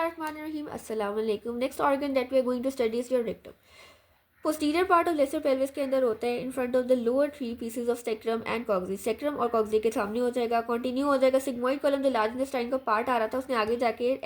अस्सलाम वालेकुम। Next organ that we are going to study is your rectum. Posterior part of lesser pelvis के अंदर होता है in front of the lower three pieces of sacrum and coccyx. Sacrum और coccyx के सामने हो जाएगा, कंटिन्यू हो जाएगा। सिग्मोइड कॉलम जो लार्ज इंटेस्टाइन का पार्ट आ रहा था उसने आगे जाके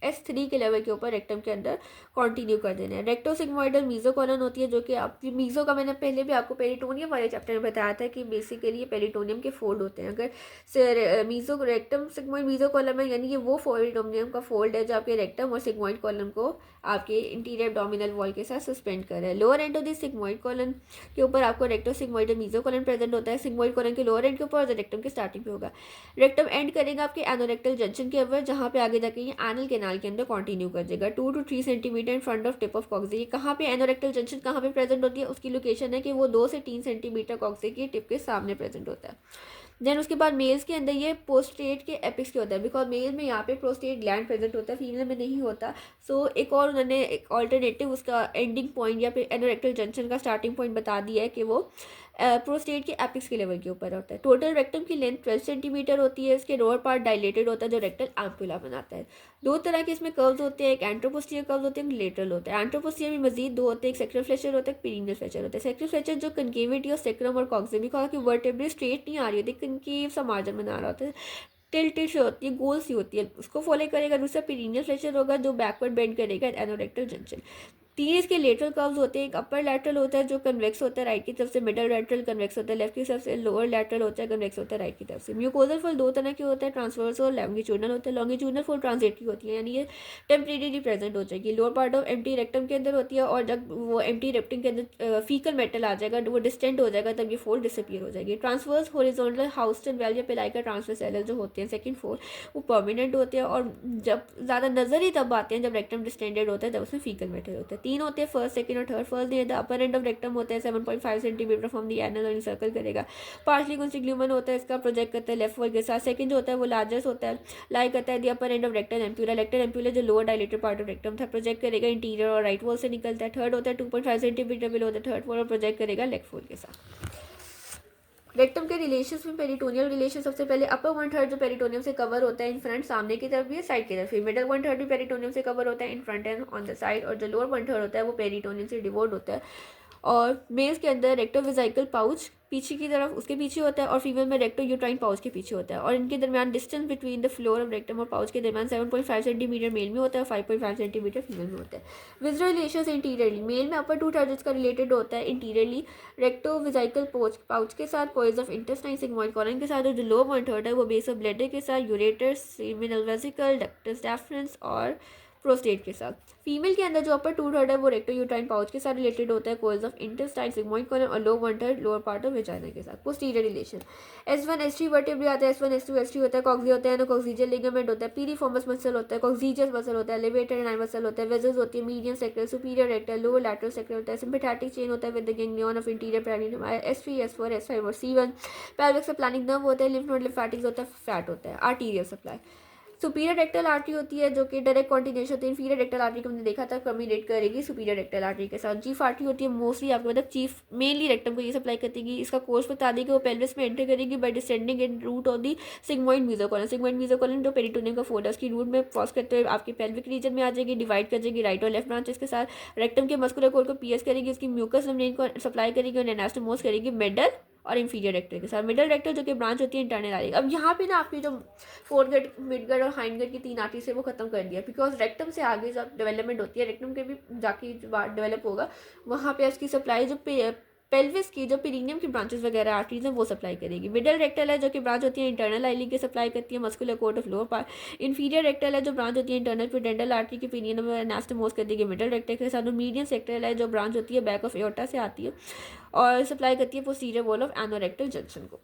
S3 के लेवल के ऊपर रेक्टम के अंदर कंटिन्यू कर देना है। रेक्टो सिग्मोइडल मीजो कॉलन होती है जो कि आपकी मीजो का मैंने पहले भी आपको पेरिटोनियम वाले चैप्टर में बताया था कि बेसिकली ये पेरिटोनियम के फोल्ड होते हैं। अगर meso rectum sigmoid meso colon है यानी कि वो पेरिटोनियम का फोल्ड है जो आपके रेक्टम और सिग्मोइड कॉलम को आपके इंटीरियर एब्डोमिनल वॉल के साथ सस्पेंड कर रहा है। Lower end of this sigmoid colon के ऊपर आपको recto sigmoidal meso colon present होता है। सिग्मोइड कॉलन के लोअर एंड के ऊपर रेक्टम के स्टार्टिंग पे होगा। रेक्टम एंड करेगा आपके एनोरेक्टल जंक्शन के ऊपर जहाँ पे आगे जाके ये एनल कैनाल के अंदर कंटिन्यू कर देगा 2 to 3 centimetre in front of tip of coccyx. कहाँ पे एनोरेक्टल जंक्शन कहाँ पे प्रेजेंट होती है उसकी लोकेशन है कि वो 2 से 3 सेंटीमीटर कॉक्सी की टिप के सामने प्रेजेंट होता है। देन उसके बाद मेल्स के अंदर ये पोस्टेट के एपिक्स के होता है बिकॉज मेल में यहाँ पे प्रोस्टेट ग्लैंड प्रेजेंट होता है, फीमेल में नहीं होता। सो एक और उन्होंने एक ऑल्टरनेटिव उसका एंडिंग पॉइंट या फिर एनोरेक्टल जंक्शन का स्टार्टिंग पॉइंट बता दिया है कि वो प्रोस्टेट के एपिक्स के लेवल के ऊपर होता है। टोटल रेक्टम की लेंथ 12 सेंटीमीटर होती है। इसके लोअर पार्ट डायलेटेड होता है जो रेक्टल एम्पुला बनाता है। 2 तरह के इसमें कर्व्स होते हैं, एक एंट्रोपोस्टीरियर कर्व्स होते हैं, एक लेटरल होता है। एंट्रोपोस्टीरियर में मजीद 2 होते हैं, एक सेक्रल फ्लेचर होता है, एक पेरिनियल फ्लेचर होता है। सेक्रल फ्लेचर जो कनकेविटी और सेक्रम और कॉक्सी भी कहा कि वर्टेब्रे स्ट्रेट नहीं आ रही होती, कनकेव सा मार्जिन बना रहा होता है, टिल्टेड सी होती है, गोल सी होती है, उसको फॉलो करेगा। दूसरा पेरिनियल फ्लेचर होगा जो बैकवर्ड बेंड करेगा एनोरेक्टल जंक्शन। 3 इसके लेटरल कर्व्स होते हैं, एक अपर लैटरल होता है जो कन्वेक्स होता है राइट की तरफ से, मिडल लैटरल कन्वेक्स होता है लेफ्ट की तरफ से, लोअर लैटरल होता है कन्वेक्स होता है राइट की तरफ से। म्यूकोजल फोल्ड 2 तरह के होते हैं, ट्रांसवर्स और लॉन्गिट्यूडनल होते हैं। लॉन्गिट्यूडनल फोल्ड ट्रांजिटरी होती है यानी ये टेम्परेरी प्रेजेंट हो जाएगी, lower part of empty rectum के अंदर होती है और जब वो एम्प्टी रेक्टम के अंदर फीकल मेटल आ जाएगा वो डिस्टेंट हो जाएगा तब ये फोल्ड डिसअपियर हो जाएगी। ट्रांसवर्स हॉरिजॉन्टल हाउस्टन वेल या पिलाई का ट्रांसवर्स सेलर जो होते हैं सेकंड फोल्ड वो परमानेंट होते हैं और जब ज़्यादा नजर ही तब आते हैं जब रेक्टम डिस्टेंडेड होता है तब उसमें फीकल मेटल होता है। 3 होते हैं, फर्स्ट सेकंड और third. First the upper end of rectum होता है 7.5 सेंटीमीटर फ्रॉम दी एनल और सर्कल करेगा। पार्शली कॉन्स्टिग्लूमन होता है, इसका प्रोजेक्ट करता है लेफ्ट वॉल के साथ। सेकंड जो होता है वो लार्जेस्ट होता है, लाई करता है the upper end of rectal ampulla. Rectal ampulla जो lower dilated part of rectum था प्रोजेक्ट करेगा इंटीरियर और राइट वॉल से निकलता है। थर्ड होता है 2.5 centimetre below the third wall और प्रोजेक्ट करेगा लेफ्ट वॉल के साथ। रेक्टम के रिलेशंस में पेरिटोनियल रिलेशन सबसे पहले अपर 1/3 जो पेरिटोनियम से कवर होता है इन फ्रंट सामने की तरफ भी है, साइड की तरफ भी। मिडल 1/3 भी पेरिटोनियम से कवर होता है in front end on the side, और जो लोअर 1/3 होता है वो पेरिटोनियम से डिवोर्ड होता है। और मेल्स के अंदर रेक्टोवेसाइकल पाउच पीछे की तरफ उसके पीछे होता है और फीमेल में रेक्टो यूट्राइन पाउच के पीछे होता है, और इनके दरमियान distance between the floor of rectum और पाउच के दरमियान 7.5 सेंटीमीटर मेल में होता है और 5.5 सेंटीमीटर फीमेल में होता है। विजुअल रिलेशंस इंटीरियरली मेल में अपर 2/3 का रिलेटेड होता है इंटीरियरली रेक्टोवेसाइकल पाउच के साथ, quiz of intestine sigmoid colon के साथ, और जो लोअर 1/3 है वो बेस ऑफ ब्लैडर के साथ, ureter seminal vesicle ductus deference और प्रोस्टेट के साथ। फीमेल के अंदर जो अपर 2/3 है वो रेक्टो यूट्राइन पाउच के साथ रिलेटेड होता है, coils of intestine sigmoid colon, और lower 1/3 lower part of vagina के साथ। Posterior relation S1 S3 vertebrae आता है, S1 S2 S3 होता है, कॉक्सी होता है, कॉक्सीजियल लिगामेंट होता है, पीरिफॉर्मस मसल होता है, कॉक्सीजियस मसल होता है, लेवेटर एंड आई मसल होता है, वेजल्स होती है, medium sector, superior rectal, lower lateral sector होता है, सिम्पैथेटिक चेन होता है with the ganglion of interior perineum, S3 S4 S5 और C1। पेल्विक सप्लाइंग नर्व होता है, लिम्फ नोड लिम्फैटिक्स होता है, फैट होता है, arterial supply. Superior rectal artery होती है जो कि डायरेक्ट कॉन्टिन्यूशन होती है, इन्फीरियर रेक्टल आर्टरी को हमने देखा था कम्युनिकेट करेगी सुपीरियर रेक्टल आर्टरी के साथ। चीफ आर्टरी होती है मोस्टली आपको मतलब चीफ मेनली रेक्टम को ये सप्लाई करती, इसका कोर्स बता देगी, वो पेल्विस में एंटर करेगी by descending in root of the sigmoid mesocolon. Sigmoid mesocolon जो पेरिटोनियम का फोल्ड है उसकी रूट में क्रॉस करते हुए आपके पेल्विक रीजन में आ जाएगी, डिवाइड कर जाएगी राइट और लेफ्ट ब्रांचेस के साथ। रेक्टम के मस्कुलर कोर को पीएस करेगी, उसकी म्यूकस मेम्ब्रेन को सप्लाई करेगी और एनास्टोमोस करेगी मिडल और इंफीरियर रेक्टल के साथ। मिडल रेक्टल जो कि ब्रांच होती है इंटरनल आर्टरी। अब यहाँ पे ना आपकी जो फोरगट मिडगट और हाइंडगट की 3 आर्टरी से वो खत्म कर दिया, बिकॉज रेक्टम से आगे जब डेवलपमेंट होती है रेक्टम के भी जाके डेवलप होगा वहाँ पे उसकी सप्लाई जो पेल्विस की जो पेरिनियम की ब्रांचेस वगैरह आर्टरीज हैं वो सप्लाई करेगी। मिडल रेक्टल है जो कि ब्रांच होती है इंटरनल आईली की सप्लाई करती है muscular court of lower part. Inferior rectal है जो ब्रांच होती है इंटरनल पेडेंटल आर्टरी की पेरिनियम में एनास्टोमोस कर देगी मिडल रेक्टल के साथ। मीडियम सेक्टल है जो ब्रांच होती है बैक ऑफ एओर्टा से आती है और सप्लाई करती है posterior wall of anorectal junction को।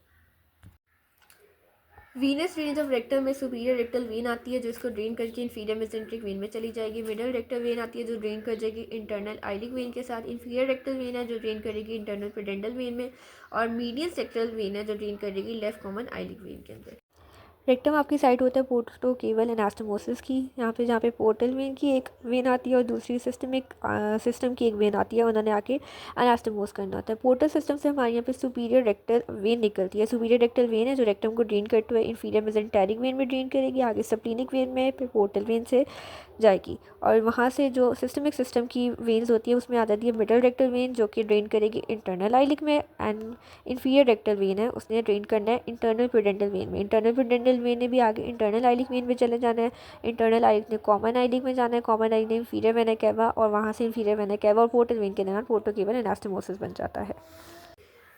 वीनस रेंज ऑफ रेक्टम में सुपीरियर रेक्टल वेन आती है जो इसको ड्रेन करके इन्फीरियर मेसेंट्रिक वेन में चली जाएगी। मिडल रेक्टल वेन आती है जो ड्रेन कर जाएगी इंटरनल आइलिक वेन के साथ। इंफीरियर रेक्टल वेन है जो ड्रेन करेगी इंटरनल पेडेंटल वेन में, और मीडियम सेक्टल वेन है जो ड्रेन करेगी लेफ्ट कॉमन आइलिक वेन के अंदर। रेक्टम आपकी साइड होता है पोर्टो केवल एनास्टोमोसिस की, यहाँ पे जहाँ पे पोर्टल वेन की एक वेन आती है और दूसरी सिस्टम की एक वेन आती है, उन्होंने आके एनास्टोमोस करना होता है। पोर्टल सिस्टम से हमारे यहाँ पे सुपीरियर रेक्टल वेन निकलती है। सुपीरियर रेक्टल वेन है जो रेक्टम को ड्रेन करते हुए इन्फीरियर मेसेंटेरिक वेन में ड्रेन करेगी, आगे सप्लीनिक वेन में, फिर पोर्टल वेन से जाएगी और वहाँ से जो सिस्टमिक सिस्टम की वेन्स होती है उसमें आ जाती है मिडल रेक्टल वेन जो कि ड्रेन करेगी इंटरनल आइलिक में, एंड इन्फीरियर रेक्टल वेन है उसने ड्रेन करना है इंटरनल प्यूडेंटल वेन में। इंटरनल प्यूडेंटल वेन ने भी आगे इंटरनल आइलिक वेन में चले जाना है, इंटरनल आइलिक ने कॉमन आइलिक में जाना है, कॉमन आइलिक ने इन्फीरियर वेना कैवा और वहाँ से इन्फीरियर वेना कैवा और पोर्टल वेन के दौरान पोर्टो केवल एनास्टोमोसिस बन जाता है।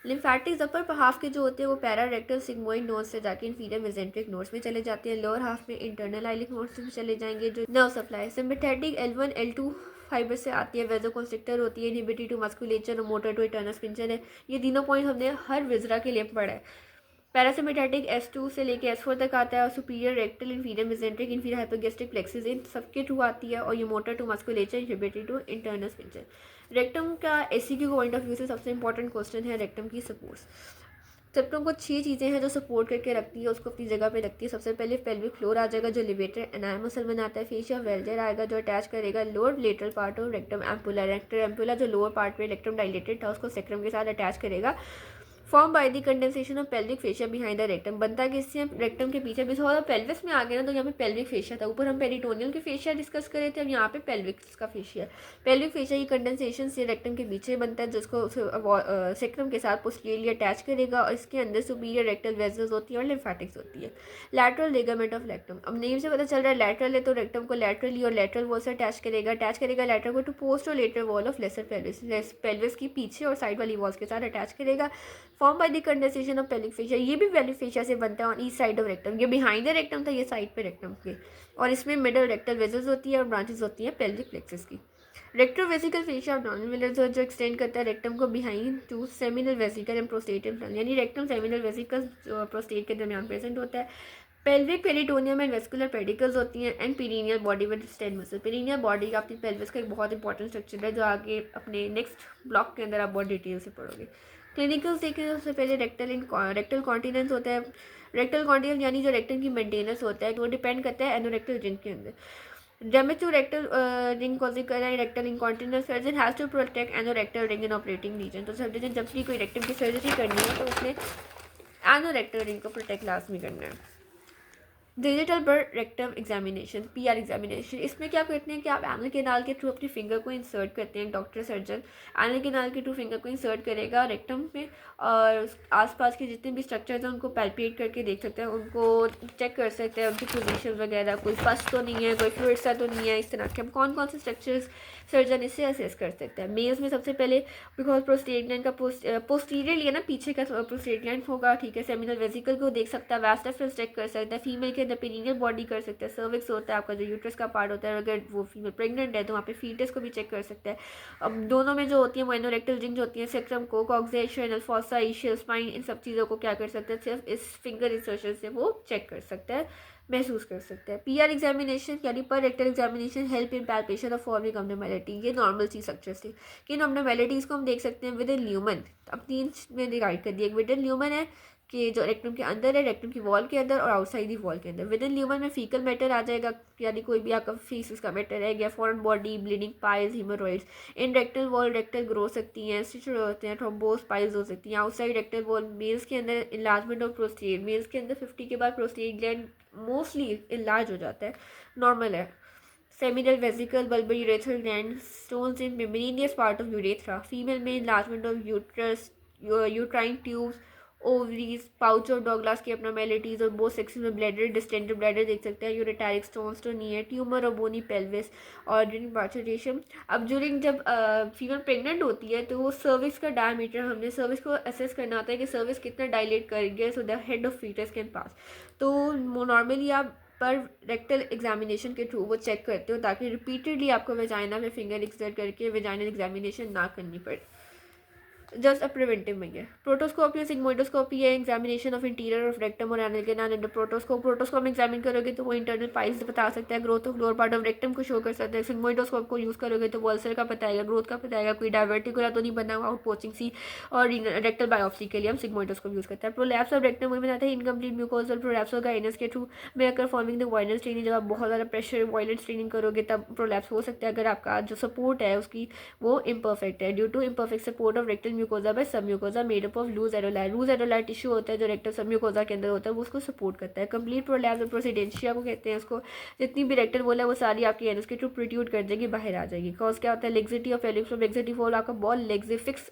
लिम्फेटिक्स अपर हाफ के जो होते हैं वो पैरारेक्टल सिग्मोइड नोड्स से जाके इन्फीरियर मेसेंट्रिक नोड्स में चले जाते हैं, लोअर हाफ में इंटरनल आइलिक नोड्स में चले जाएंगे जो nerve supply sympathetic L1 L2 fibre से आती है, वेजोकॉन्स्ट्रिक्टर होती है, इनहिबिटरी टू मस्कुलेचर और मोटर टू इटर्नल स्पिंचर है। ये तीनों पॉइंट हमने हर विजरा के लिए पढ़ा है। पैरासिम्पैथेटिक S2 से लेके S4 तक आता है और superior rectal inferior mesenteric inferior hypogastric plexus इन सबके थ्रू आती है और ये motor to musculature inhibitory to internal sphincter. Rectum का एससीक्यू के पॉइंट ऑफ व्यू से सबसे इंपॉर्टेंट क्वेश्चन है रेक्टम की सपोर्ट्स। रेक्टम को 6 चीज़ें हैं जो सपोर्ट करके रखती है, उसको अपनी जगह पे रखती है। सबसे पहले पेल्विक फ्लोर आ जाएगा जो लिवेटर एनायर मसल बनाता है, फेशिया वेल्डर आएगा जो अटैच करेगा लोअर लेटरल पार्ट और रेक्टम एम्पुला। रेक्टम एम्पुला जो लोअर पार्ट पे रेक्टम डायलेटेड था उसको सेक्रम के साथ अटैच करेगा। Form by the condensation of pelvic fascia behind the rectum, बनता है किससे? रेक्टम के पीछे भी थोड़ा पेल्विस में आ गया ना तो यहाँ पे पेल्विक फेशिया था। ऊपर हम पेरिटोनियल के फेशिया डिस्कस करे थे, अब यहाँ पे पेल्विक का फेशिया। पेल्विक फेशिया की कंडेंसेशन से रेक्टम के पीछे बनता है जिसको सेक्रम के साथ पोस्टीरियरली अटैच करेगा और इसके अंदर सुपीरियर रेक्टल वेसल्स होती है और लिम्फेटिक्स होती है। लैटरल लिगामेंट ऑफ रेक्टम, अब नेम से पता चल रहा है लैटरल है तो रेक्टम को लैटरली और लैटरल वॉल से अटैच करेगा लैटरल को टू पोस्ट और lateral wall of lesser pelvis, pelvis की पीछे और साइड वाली वॉल्स के साथ अटैच करेगा। Form by the condensation of pelvic fascia, ये भी पेल्विक फेशिया से बनता है on each side of rectum. ये बिहाइंड द रेक्टम था, ये साइड पे रेक्टम के, और इसमें मिडल रेक्टल वेसल्स होती है और ब्रांचेस होती है पेल्विक प्लेक्सस की। रेक्टोवेसिकल फेशिया abdominal वेलर जो एक्सटेंड करता है रेक्टम को behind to seminal vesicle and prostate implant, यानी रेक्टम सेमिनल वेसिकल प्रोस्टेट के दरमियान प्रेजेंट होता है। Pelvic peritoneum and vascular pedicles होती हैं and perineal body with stain muscle. Perineal body आपकी पेल्विस का एक बहुत इंपॉर्टेंट स्ट्रक्चर है जो आगे अपने नेक्स्ट ब्लॉक के अंदर आप बहुत डिटेल से पढ़ोगे। क्लिनिकल्स देखें तो सबसे पहले रेक्टल कॉन्टिनेंस होता है। रेक्टल कॉन्टिनेंस यानी जो रेक्टम की मेंटेनेंस होता है तो वो डिपेंड करता है एनोरेक्टल रिंग के अंदर। Damage to rectal ring causing कर रहा है rectal incontinence, surgeon has to protect anorectal ring in operating region. तो सर्जन जब भी कोई रेक्टम की सर्जरी करनी है तो उसने एनोरेक्टल रिंग को प्रोटेक्ट लाजमी करना है। Digital bird rectum examination PR examination, इसमें क्या करते हैं कि आप एनल कैनाल के थ्रू अपनी फिंगर को इंसर्ट करते हैं। डॉक्टर सर्जन एनल कैनाल के थ्रू फिंगर को इंसर्ट करेगा रेक्टम में और आसपास के जितने भी स्ट्रक्चर्स हैं उनको पैल्पेट करके देख सकते हैं, उनको चेक कर सकते हैं, उनकी पोजीशन वगैरह, कोई फस तो नहीं है, कोई फ्लूइड सा तो नहीं है, इस तरह के हम कौन कौन से स्ट्रक्चर्स सर्जन इससे असेस कर सकते हैं। मेल्स में सबसे पहले बिकॉज प्रोस्टेट ग्लैंड का पोस्टीरियरली है ना, पीछे का प्रोस्टेट ग्लैंड होगा, ठीक है। सेमिनल वेसिकल को देख सकता है, वास्ट डिफरेंस चेक कर सकता है, फीमेल के अंदर पेरिनियल बॉडी कर सकता है, सर्विक्स होता है आपका जो यूट्रस का पार्ट होता है, अगर वो फीमेल प्रेग्नेंट है तो वहाँ पे फीटस को भी चेक कर सकता है। अब दोनों में जो होती है मोनोरेक्टल रिंग जो होती है सेक्रम को कॉक्सियल फॉसा इशियल स्पाइन, इन सब चीज़ों को क्या कर सकते हैं सिर्फ इस फिंगर इंसर्शन से वो चेक कर सकता है, महसूस कर सकते हैं। PR एग्जामिनेशन यानी per rectal examination help in palpation of forming abnormality, ये नॉर्मल सी स्ट्रक्चर से कि इन अब्नॉर्मैलिटीज़ को हम देख सकते हैं विद इन ल्यूमन। अब 3 में डिवाइड कर दिया, एक विद इन ल्यूमन है कि जो रेक्टम के अंदर है, रेक्टम की वॉल के अंदर और आउटसाइड दी वॉल के अंदर। विद इन ल्यूमन में फीकल मैटर आ जाएगा, यानी कोई भी आपका फीसिस का मैटर है, या foreign body, bleeding piles, haemorrhoids. In rectal wall rectal grow सकती हैं, स्टिचर होते हैं, थ्रोम्बोस पाइल्स हो सकती हैं। आउटसाइड रेक्टल वॉल मेल्स के अंदर इनलार्जमेंट ऑफ प्रोस्टेट, मेल्स के अंदर 50 के बाद प्रोस्टेट ग्लैंड मोस्टली इनलार्ज हो जाता है, नॉर्मल है। Seminal vesicle bulbar urethral gland, stones in membranous part of urethra. Female में enlargement of uterus, uterine tubes, ovaries, pouch of Douglas की एब्नॉर्मैलिटीज और बोथ सेक्सेस में ब्लैडर, डिस्टेंडेड ब्लैडर देख सकते हैं। यूरेटारिक स्टोन्स तो नहीं है, ट्यूमर और बोनी पेल्विस और ड्यूरिंग पार्चुरेशन। अब ड्यूरिंग जब फीमेल प्रेग्नेंट होती है तो वो सर्विक्स का डायमीटर, हमने सर्विक्स को असेस करना होता है कि सर्विक्स कितना डायलेट कर गया so the head of foetus can pass. तो नॉर्मली आप पर रेक्टल एग्जामिनेशन के थ्रू वो चेक करते हो ताकि रिपीटेडली आपको वेजाइना में फिंगर एक्सर्ट करके वेजाइनल एग्जामिनेशन ना करनी पड़े। Just a preventive measure. Proctoscopy और सिग्मोइडोस्कोपी है examination of interior of rectum और एनल कैनाल अंडर प्रोटोस्कोप में एग्जामिन करोगे तो वो इंटरनल पाइल्स बता सकता है, growth of lower part of rectum को शो कर सकता है। सिग्मोइडोस्कोप को यूज़ करोगे तो वल्सर का बताएगा, ग्रोथ का बताएगा, कोई डायवर्टिकुला तो नहीं बना हुआ, आउट पोचिंग सी और रेक्टल बायोप्सी के लिए हम सिग्मोइडोस्कोप यूज़ करते हैं। प्रोलैप्स ऑफ रेक्टम वही बनाता है इनकम्प्लीट म्यूकोजल प्रोलैप्स होगा एनस के थ्रू में अगर फॉर्मिंग द वायलेंट स्ट्रेनिंग, जब आप बहुत ज़्यादा प्रेशर वायलेंट स्ट्रेनिंग करोगे तब प्रोलैप्स हो सकता है अगर आपका जो सपोर्ट है उसकी वो इम्परफेक्ट है। Due to imperfect support of rectal mucosa by submucosa made up of loose areolar tissue होता है जो रेक्टम सब म्यूकोजा के अंदर होता है, वो उसको सपोर्ट करता है। कंप्लीट प्रोलैप्स और प्रोसीडेंशिया को कहते हैं उसको, जितनी भी रेक्टल वॉल है वो सारी आपकी एनस के थ्रू प्रोट्रूड कर जाएगी, बाहर आ जाएगी। कॉज क्या होता है, laxity of ellipse from laxity fall, आपका बॉल लेग्स फिक्स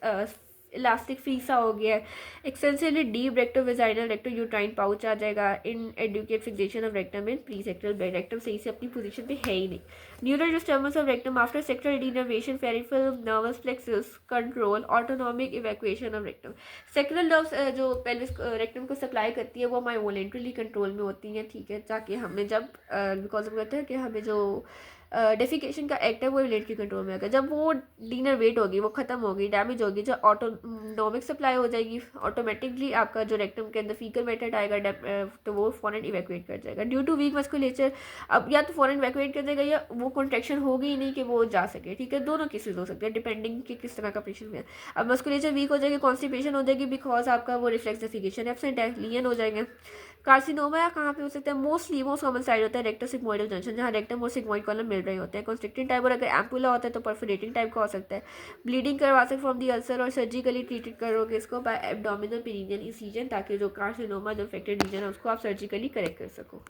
इलास्टिक फीसा हो गया है। Extensively deep recto vaginal recto uterine pouch आ जाएगा। Inadequate fixation of rectum in presacral blood, rectum सही से अपनी पोजीशन पे है ही नहीं। Neural disturbance of rectum after sacral denervation, peripheral nervous plexus control autonomic evacuation of rectum. Sacral nerves जो पेल्विस रेक्टम को सप्लाई करती है वो हमारे वॉलेंट्रली कंट्रोल में होती हैं, ठीक है, ताकि हमें जब बिकॉज हम कहते हैं कि हमें जो डेफिकेशन का एक्ट है वो रिलेट के कंट्रोल में आएगा। जब वो डिनर वेट होगी, वो खत्म होगी, डैमेज होगी, जब ऑटोनॉमिक सप्लाई हो जाएगी, ऑटोमेटिकली आपका जो रेक्टम के अंदर फीकल मेथड आएगा तो वो फॉरन इवैक्यूएट कर जाएगा। ड्यू टू वीक मस्कुलेचर, अब या तो फॉरन इवैक्यूएट कर देगा या वो कॉन्ट्रैक्शन होगी ही नहीं कि वो जा सके, ठीक है, दोनों केसेस हो सकते हैं डिपेंडिंग कि किस तरह का पेशेंट है। अब मस्कुलेचर वीक हो जाएगी, कॉन्स्टिपेशन हो जाएगी बिकॉज आपका वो रिफ्लेक्स डेफिकेशन एब्सेंट है, लियन हो जाएंगे। कार्सिनोमा कहाँ पे हो सकता है, मोस्ट कॉमन साइड होता है रेक्टम सिग्मोइडल जंक्शन, जहाँ रेक्टम और सिग्मोइड कॉलम मिल रहे होते हैं। कॉन्स्ट्रिक्टिंग टाइप, और अगर एम्पुला होता है तो परफोरेटिंग टाइप का हो सकता है। ब्लीडिंग करवा सकते फ्रॉम दी अल्सर, और सर्जिकली ट्रीटेड करोगे इसको बाय एब्डोमिनल पेरिनियल इंसिजन, ताकि जो कार्सिनोमा जो अफेक्टेड रीजन है उसको आप सर्जिकली करेक्ट कर सको।